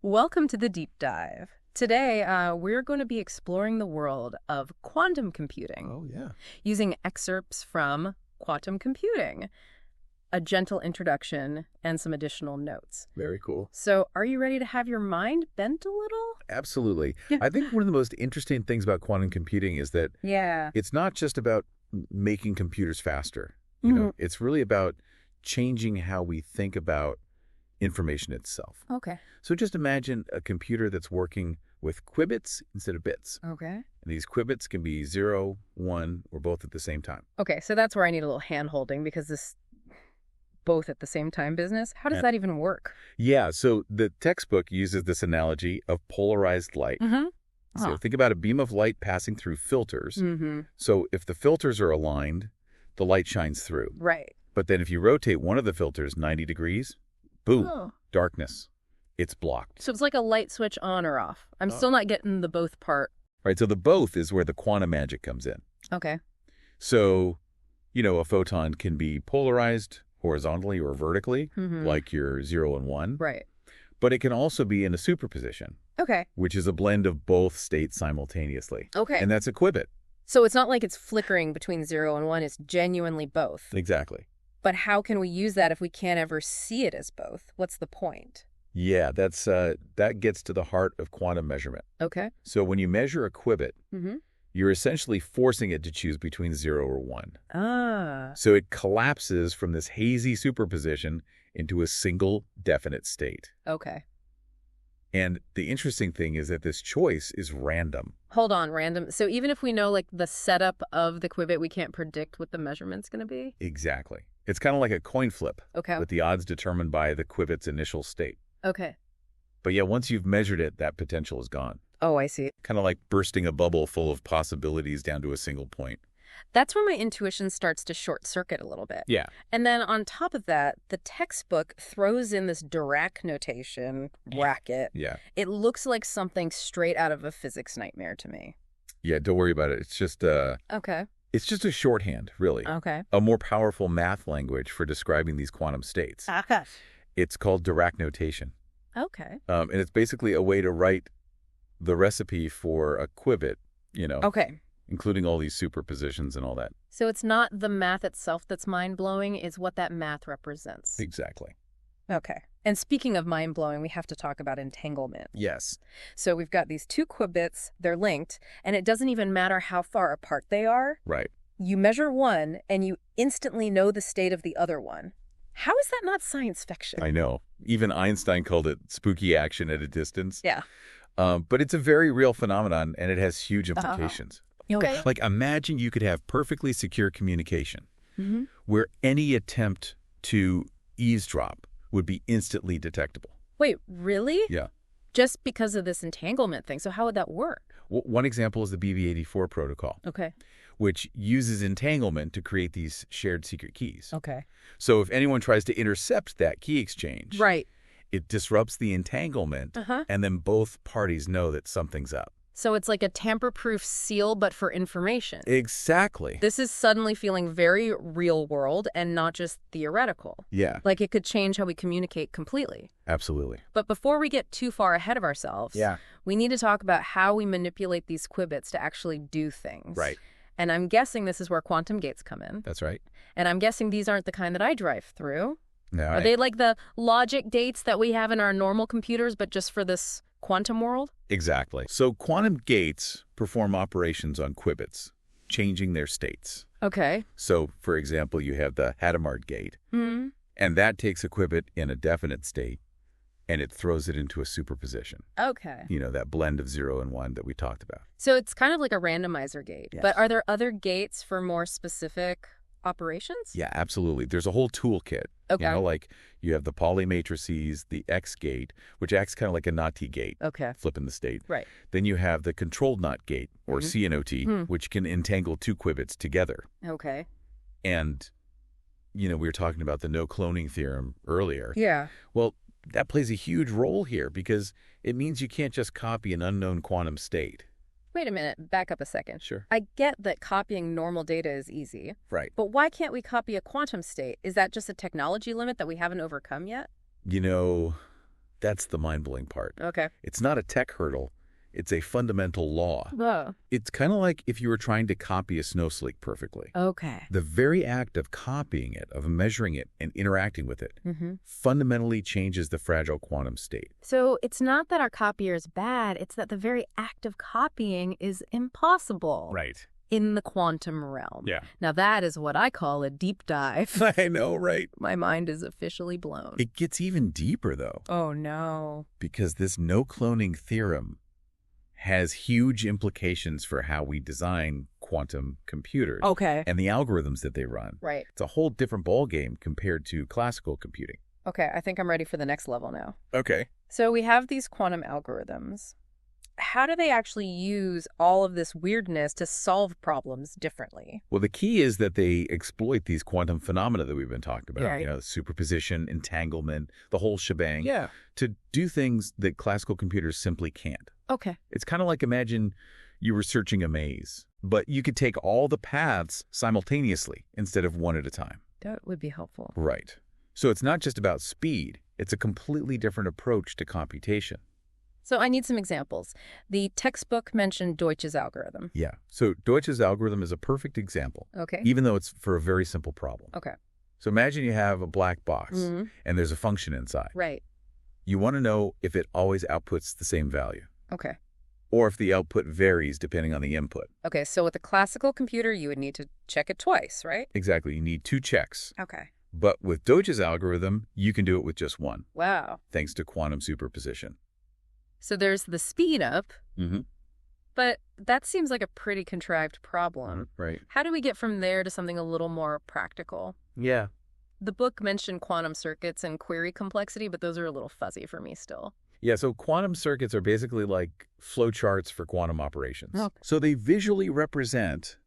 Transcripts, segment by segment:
Welcome to the deep dive. Today, we're going to be exploring the world of quantum computing. Oh, yeah. Using excerpts from Quantum Computing, a gentle introduction, and some additional notes. Very cool. So, are you ready to have your mind bent a little? Absolutely. I think one of the most interesting things about quantum computing is that it's not just about making computers faster. You know, it's really about changing how we think about information itself. Okay. So just imagine a computer that's working with qubits instead of bits. Okay. And these qubits can be 0, 1, or both at the same time. Okay, so that's where I need a little hand-holding because this both at the same time business, how does that even work? Yeah, so the textbook uses this analogy of polarized light. So think about a beam of light passing through filters. So if the filters are aligned, the light shines through. Right. But then if you rotate one of the filters 90 degrees, boom, darkness. It's blocked. So it's like a light switch on or off. I'm still not getting the both part. Right, so the both is where the quantum magic comes in. Okay. So, you know, a photon can be polarized horizontally or vertically, like your 0 and 1. Right. But it can also be in a superposition. Okay. Which is a blend of both states simultaneously. Okay. And that's a qubit. So it's not like it's flickering between 0 and 1. It's genuinely both. Exactly. But how can we use that if we can't ever see it as both? What's the point? Yeah, that gets to the heart of quantum measurement. Okay. So when you measure a qubit, you're essentially forcing it to choose between 0 or 1. Ah. So it collapses from this hazy superposition into a single definite state. Okay. And the interesting thing is that this choice is random. Hold on, random. So even if we know like the setup of the qubit, we can't predict what the measurement's going to be? Exactly. It's kind of like a coin flip. Okay. With the odds determined by the qubit's initial state. Okay. But yeah, once you've measured it, that potential is gone. Oh, I see. Kind of like bursting a bubble full of possibilities down to a single point. That's where my intuition starts to short circuit a little bit. Yeah. And then on top of that, the textbook throws in this Dirac notation bracket. Yeah. It looks like something straight out of a physics nightmare to me. Yeah, don't worry about it. It's just Okay. It's just a shorthand, really. Okay. A more powerful math language for describing these quantum states. Okay. It's called Dirac notation. Okay. And it's basically a way to write the recipe for a qubit, you know. Okay. Including all these superpositions and all that. So it's not the math itself that's mind-blowing, it's what that math represents. Exactly. Okay. And speaking of mind-blowing, we have to talk about entanglement. Yes. So we've got these two qubits, they're linked, and it doesn't even matter how far apart they are. Right. You measure one, and you instantly know the state of the other one. How is that not science fiction? I know. Even Einstein called it spooky action at a distance. Yeah. But it's a very real phenomenon, and it has huge implications. Okay. Like, imagine you could have perfectly secure communication where any attempt to eavesdrop would be instantly detectable. Wait, really? Yeah. Just because of this entanglement thing. So how would that work? One example is the BB84 protocol, Okay. which uses entanglement to create these shared secret keys. Okay. So if anyone tries to intercept that key exchange, Right. it disrupts the entanglement, and then both parties know that something's up. So it's like a tamper-proof seal, but for information. Exactly. This is suddenly feeling very real world and not just theoretical. Yeah. Like it could change how we communicate completely. Absolutely. But before we get too far ahead of ourselves, we need to talk about how we manipulate these qubits to actually do things. Right. And I'm guessing this is where quantum gates come in. That's right. And I'm guessing these aren't the kind that I drive through. No, Are they like the logic gates that we have in our normal computers, but just for this quantum world? Exactly. So quantum gates perform operations on qubits, changing their states. Okay. So, for example, you have the Hadamard gate, and that takes a qubit in a definite state, and it throws it into a superposition. Okay. You know, that blend of 0 and 1 that we talked about. So it's kind of like a randomizer gate. Yes. But are there other gates for more specific operations? Yeah, absolutely. There's a whole toolkit. Okay. You know, like you have the Pauli matrices, the X gate, which acts kind of like a NOT gate. Okay. Flipping the state. Right. Then you have the controlled NOT gate, or CNOT, which can entangle two qubits together. Okay. And, you know, we were talking about the no cloning theorem earlier. Yeah. Well, that plays a huge role here because it means you can't just copy an unknown quantum state. Wait a minute, back up a second. Sure. I get that copying normal data is easy, Right. but why can't we copy a quantum state? Is that just a technology limit that we haven't overcome yet? You know, That's the mind-blowing part. Okay. It's not a tech hurdle. It's a fundamental law. Oh. It's kind of like if you were trying to copy a snowflake perfectly. Okay. The very act of copying it, of measuring it, and interacting with it fundamentally changes the fragile quantum state. So it's not that our copier is bad, it's that the very act of copying is impossible. Right. In the quantum realm. Yeah. Now that is what I call a deep dive. I know, right? My mind is officially blown. It gets even deeper, though. Oh, no. Because this no-cloning theorem has huge implications for how we design quantum computers. Okay. And the algorithms that they run. Right. It's a whole different ballgame compared to classical computing. Okay, I think I'm ready for the next level now. Okay. So we have these quantum algorithms. How do they actually use all of this weirdness to solve problems differently? Well, the key is that they exploit these quantum phenomena that we've been talking about. Right. You know, superposition, entanglement, the whole shebang. Yeah. To do things that classical computers simply can't. Okay. It's kind of like imagine you were searching a maze, but you could take all the paths simultaneously instead of one at a time. That would be helpful. Right. So it's not just about speed. It's a completely different approach to computation. So I need some examples. The textbook mentioned Deutsch's algorithm. Yeah. So Deutsch's algorithm is a perfect example, Okay. even though it's for a very simple problem. Okay. So imagine you have a black box and there's a function inside. Right. You want to know if it always outputs the same value Okay. or if the output varies depending on the input. Okay, so with a classical computer, you would need to check it twice, right? Exactly. You need 2 checks. Okay. But with Deutsch's algorithm, you can do it with just 1, Wow. thanks to quantum superposition. So there's the speed up, Mm-hmm. but that seems like a pretty contrived problem. Right. How do we get from there to something a little more practical? Yeah. The book mentioned quantum circuits and query complexity, but those are a little fuzzy for me still. Yeah, so quantum circuits are basically like flowcharts for quantum operations. Okay. So they visually represent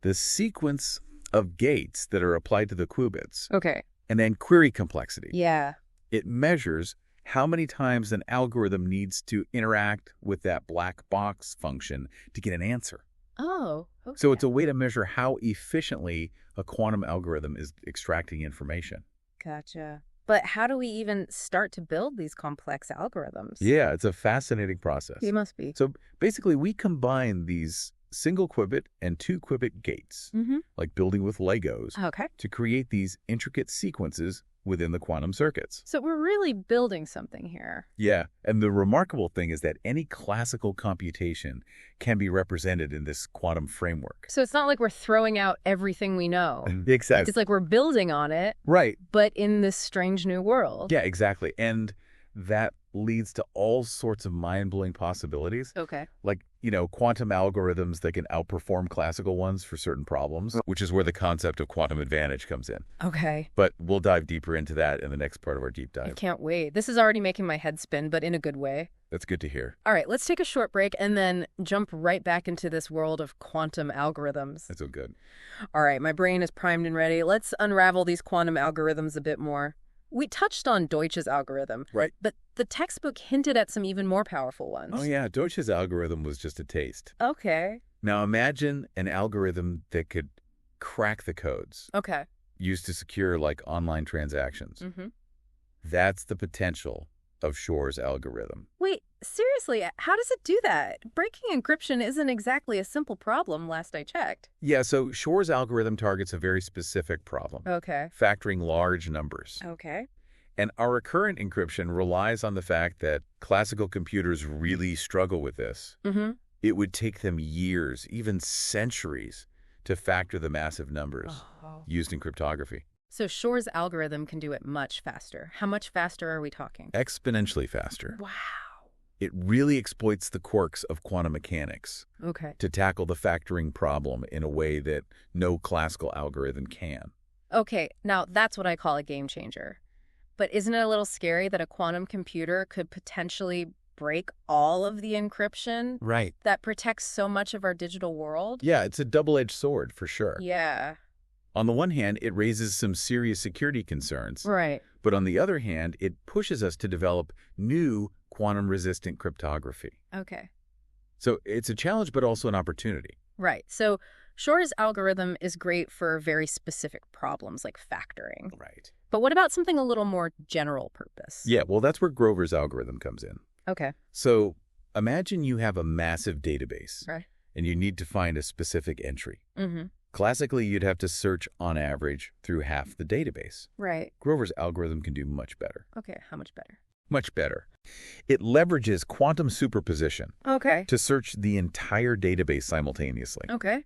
the sequence of gates that are applied to the qubits, Okay. and then query complexity. Yeah. It measures how many times an algorithm needs to interact with that black box function to get an answer. Oh, okay. So it's a way to measure how efficiently a quantum algorithm is extracting information. Gotcha. But how do we even start to build these complex algorithms? Yeah, it's a fascinating process. It must be. So basically, we combine these single qubit and 2 qubit gates, like building with Legos, Okay. to create these intricate sequences within the quantum circuits. So we're really building something here. Yeah, and the remarkable thing is that any classical computation can be represented in this quantum framework. So it's not like we're throwing out everything we know. Exactly. It's like we're building on it, Right. but in this strange new world. Yeah, exactly. And that leads to all sorts of mind-blowing possibilities. Okay. Like, you know, quantum algorithms that can outperform classical ones for certain problems, which is where the concept of quantum advantage comes in. Okay. But we'll dive deeper into that in the next part of our deep I dive. can't wait. This is already making my head spin, but in a good way. That's good to hear. All right, let's take a short break and then jump right back into this world of quantum algorithms. That's so good. All right, my brain is primed and ready. Let's unravel these quantum algorithms a bit more. We touched on Deutsch's algorithm, Right. but the textbook hinted at some even more powerful ones. Oh, yeah. Deutsch's algorithm was just a taste. Okay. Now, imagine an algorithm that could crack the codes Okay. used to secure, like, online transactions. Mm-hmm. That's the potential of Shor's algorithm. Wait, seriously, how does it do that? Breaking encryption isn't exactly a simple problem, last I checked. Yeah, so Shor's algorithm targets a very specific problem, Okay. factoring large numbers. Okay. And our recurrent encryption relies on the fact that classical computers really struggle with this. Mm-hmm. It would take them years, even centuries, to factor the massive numbers used in cryptography. So Shor's algorithm can do it much faster. How much faster are we talking? Exponentially faster. Wow. It really exploits the quirks of quantum mechanics Okay. to tackle the factoring problem in a way that no classical algorithm can. Okay, now that's what I call a game changer. But isn't it a little scary that a quantum computer could potentially break all of the encryption Right. that protects so much of our digital world? Yeah, it's a double-edged sword for sure. Yeah. On the one hand, it raises some serious security concerns. Right. But on the other hand, it pushes us to develop new quantum-resistant cryptography. Okay. So it's a challenge, but also an opportunity. Right. So Shor's algorithm is great for very specific problems like factoring. Right. But what about something a little more general purpose? Yeah, well, that's where Grover's algorithm comes in. Okay. So imagine you have a massive database, Right. and you need to find a specific entry. Mm-hmm. Classically, you'd have to search on average through half the database. Right. Grover's algorithm can do much better. Okay, how much better? Much better. It leverages quantum superposition to search the entire database simultaneously. Okay.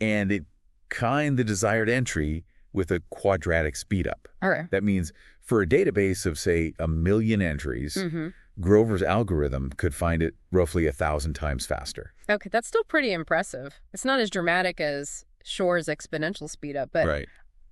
And it kind the desired entry with a quadratic speedup. All right. That means for a database of, say, 1 million entries, Mm-hmm. Grover's algorithm could find it roughly 1,000 times faster. Okay, that's still pretty impressive. It's not as dramatic as Shor's exponential speedup, but Right.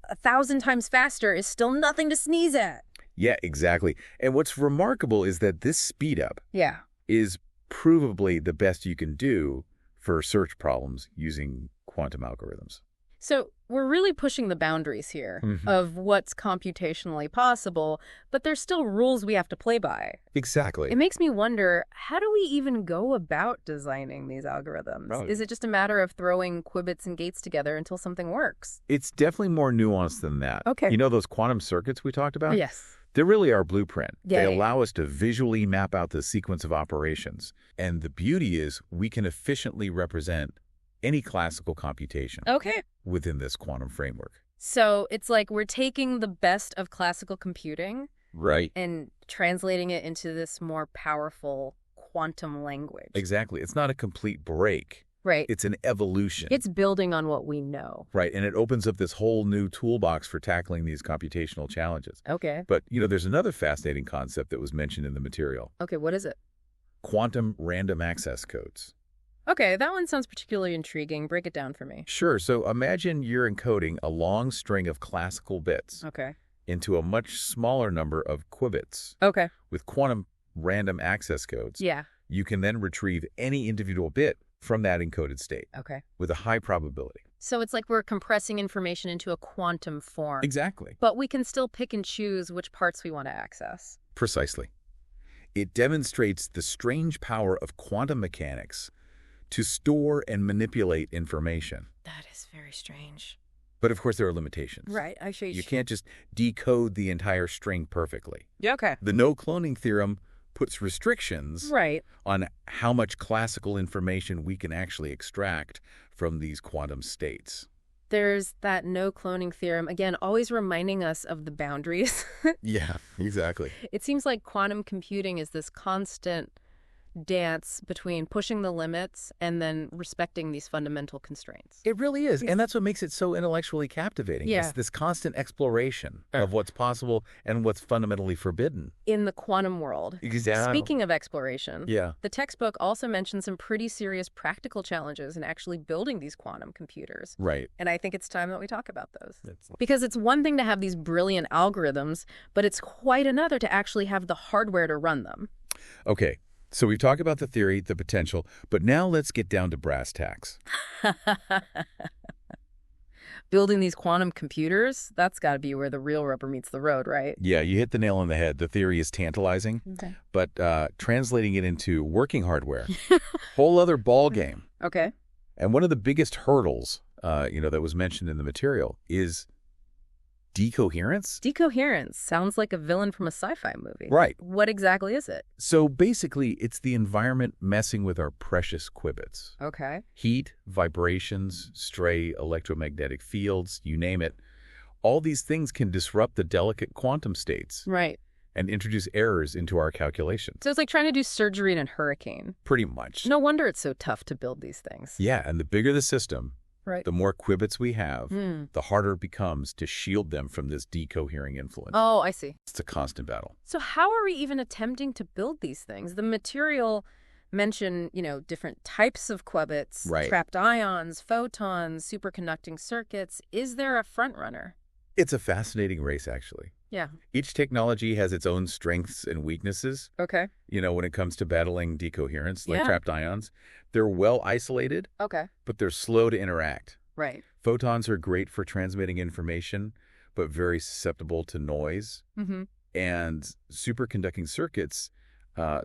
1,000 times faster is still nothing to sneeze at. Yeah, exactly. And what's remarkable is that this speedup Yeah. is provably the best you can do for search problems using quantum algorithms. So we're really pushing the boundaries here of what's computationally possible, but there's still rules we have to play by. Exactly. It makes me wonder, how do we even go about designing these algorithms? Right. Is it just a matter of throwing qubits and gates together until something works? It's definitely more nuanced than that. Okay. You know those quantum circuits we talked about? Yes. They're really our blueprint. Yeah, They yeah. allow us to visually map out the sequence of operations. And the beauty is we can efficiently represent any classical computation Okay. within this quantum framework. So it's like we're taking the best of classical computing Right. and translating it into this more powerful quantum language. Exactly. It's not a complete break. Right. It's an evolution. It's building on what we know. Right. And it opens up this whole new toolbox for tackling these computational challenges. Okay. But, there's another fascinating concept that was mentioned in the material. Okay, what is it? Quantum random access codes. Okay, that one sounds particularly intriguing. Break it down for me. Sure. So imagine you're encoding a long string of classical bits Okay. into a much smaller number of qubits. Okay. With quantum random access codes, Yeah. you can then retrieve any individual bit from that encoded state Okay. with a high probability. So it's like we're compressing information into a quantum form. Exactly. But we can still pick and choose which parts we want to access. Precisely. It demonstrates the strange power of quantum mechanics to store and manipulate information. That is very strange. But of course, there are limitations. Right. Actually, You can't just decode the entire string perfectly. Yeah, okay. The no cloning theorem puts restrictions Right. on how much classical information we can actually extract from these quantum states. There's that no cloning theorem, again, always reminding us of the boundaries. Yeah, exactly. It seems like quantum computing is this constant dance between pushing the limits and then respecting these fundamental constraints. It really is. And that's what makes it so intellectually captivating. Yeah. It's this constant exploration of what's possible and what's fundamentally forbidden. In the quantum world. Exactly. Speaking of exploration, Yeah. the textbook also mentions some pretty serious practical challenges in actually building these quantum computers. Right. And I think it's time that we talk about those. Because it's one thing to have these brilliant algorithms, but it's quite another to actually have the hardware to run them. Okay. So we've talked about the theory, the potential, but now let's get down to brass tacks. Building these quantum computers, that's got to be where the real rubber meets the road, right? Yeah, you hit the nail on the head. The theory is tantalizing, Okay. but translating it into working hardware, whole other ball game. Okay. And one of the biggest hurdles, that was mentioned in the material is decoherence. Decoherence sounds like a villain from a sci-fi movie. Right. What exactly is it? So basically, it's the environment messing with our precious qubits. Okay. Heat, vibrations, stray electromagnetic fields, you name it. All these things can disrupt the delicate quantum states Right. and introduce errors into our calculations. So it's like trying to do surgery in a hurricane. Pretty much. No wonder it's so tough to build these things. Yeah, and the bigger the system, Right. the more qubits we have, Hmm. the harder it becomes to shield them from this decohering influence. Oh, I see. It's a constant battle. So how are we even attempting to build these things? The material mention, different types of qubits, Right. trapped ions, photons, superconducting circuits. Is there a front runner? It's a fascinating race, actually. Yeah. Each technology has its own strengths and weaknesses. Okay. When it comes to battling decoherence, like Yeah. trapped ions. They're well isolated, Okay. but they're slow to interact. Right. Photons are great for transmitting information, but very susceptible to noise. Mm-hmm. And superconducting circuits,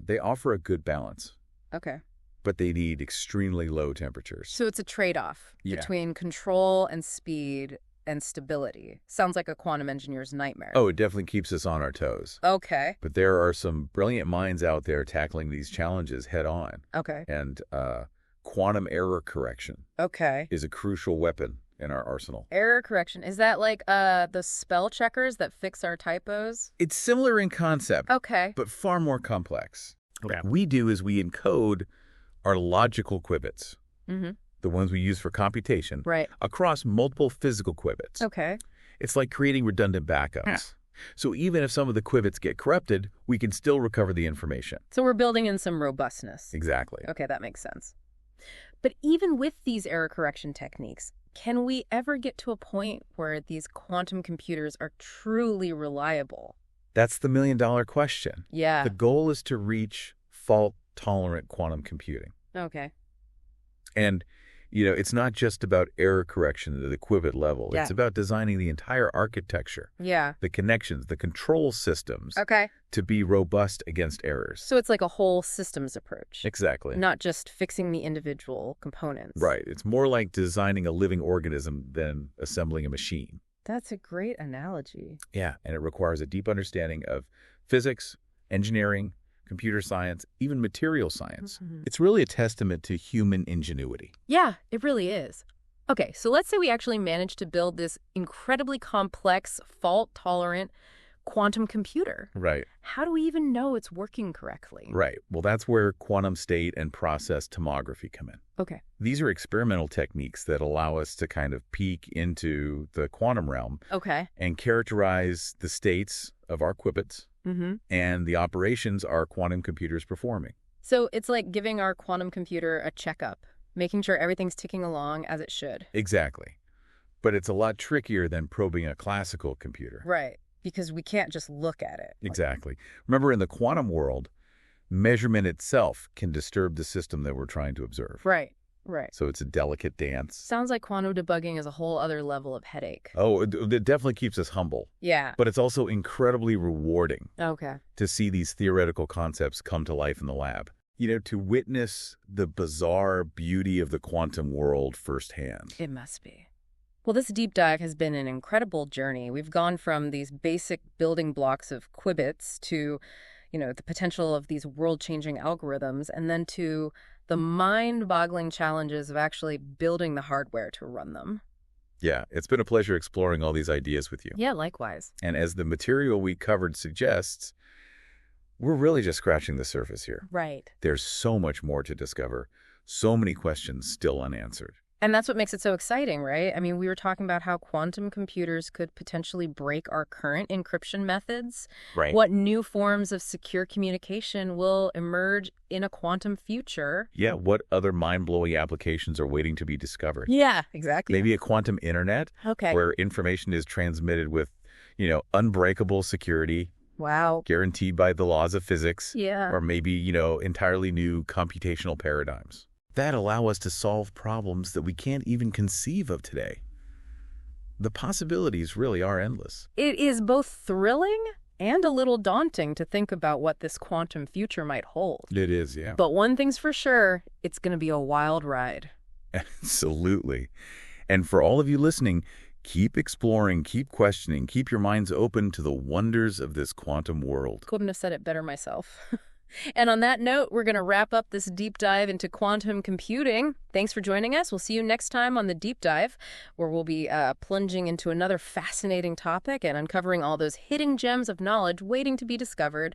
they offer a good balance, Okay. but they need extremely low temperatures. So it's a trade-off Yeah. between control and speed and stability. Sounds like a quantum engineer's nightmare. Oh, it definitely keeps us on our toes. Okay. But there are some brilliant minds out there tackling these challenges head on. Okay. And quantum error correction is a crucial weapon in our arsenal. Error correction. Is that like the spell checkers that fix our typos? It's similar in concept, but far more complex. Okay. What we do is we encode our logical qubits, the ones we use for computation, across multiple physical qubits. Okay. It's like creating redundant backups. So even if some of the qubits get corrupted, we can still recover the information. So we're building in some robustness. Exactly. Okay, that makes sense. But even with these error correction techniques, can we ever get to a point where these quantum computers are truly reliable? That's the million-dollar question. Yeah. The goal is to reach fault-tolerant quantum computing. Okay. And, it's not just about error correction at the qubit level. Yeah. It's about designing the entire architecture. Yeah. The connections, the control systems. To be robust against errors. So it's like a whole systems approach. Exactly. Not just fixing the individual components. Right. It's more like designing a living organism than assembling a machine. That's a great analogy. Yeah. And it requires a deep understanding of physics, engineering, computer science, even material science. It's really a testament to human ingenuity. Yeah, it really is. Okay, so let's say we actually managed to build this incredibly complex, fault-tolerant quantum computer. Right. How do we even know it's working correctly? Right. Well, that's where quantum state and process tomography come in. Okay. These are experimental techniques that allow us to kind of peek into the quantum realm and characterize the states of our qubits and the operations our quantum computer is performing. So it's like giving our quantum computer a checkup, making sure everything's ticking along as it should. Exactly. But it's a lot trickier than probing a classical computer. Right. Because we can't just look at it. Exactly. Remember, in the quantum world, measurement itself can disturb the system that we're trying to observe. Right. So it's a delicate dance. Sounds like quantum debugging is a whole other level of headache. Oh, it definitely keeps us humble. Yeah. But it's also incredibly rewarding to see these theoretical concepts come to life in the lab. To witness the bizarre beauty of the quantum world firsthand. It must be. Well, this deep dive has been an incredible journey. We've gone from these basic building blocks of qubits to, the potential of these world-changing algorithms, and then to the mind-boggling challenges of actually building the hardware to run them. Yeah, it's been a pleasure exploring all these ideas with you. Yeah, likewise. And as the material we covered suggests, we're really just scratching the surface here. Right. There's so much more to discover, so many questions still unanswered. And that's what makes it so exciting, right? I mean, we were talking about how quantum computers could potentially break our current encryption methods. Right. What new forms of secure communication will emerge in a quantum future? Yeah, what other mind-blowing applications are waiting to be discovered? Yeah, exactly. Maybe a quantum internet where information is transmitted with, unbreakable security. Wow. Guaranteed by the laws of physics. Yeah. Or maybe, entirely new computational paradigms that allow us to solve problems that we can't even conceive of today. The possibilities really are endless. It is both thrilling and a little daunting to think about what this quantum future might hold. It is, yeah. But one thing's for sure, it's going to be a wild ride. Absolutely. And for all of you listening, keep exploring, keep questioning, keep your minds open to the wonders of this quantum world. Couldn't have said it better myself. And on that note, we're going to wrap up this deep dive into quantum computing. Thanks for joining us. We'll see you next time on the Deep Dive, where we'll be plunging into another fascinating topic and uncovering all those hidden gems of knowledge waiting to be discovered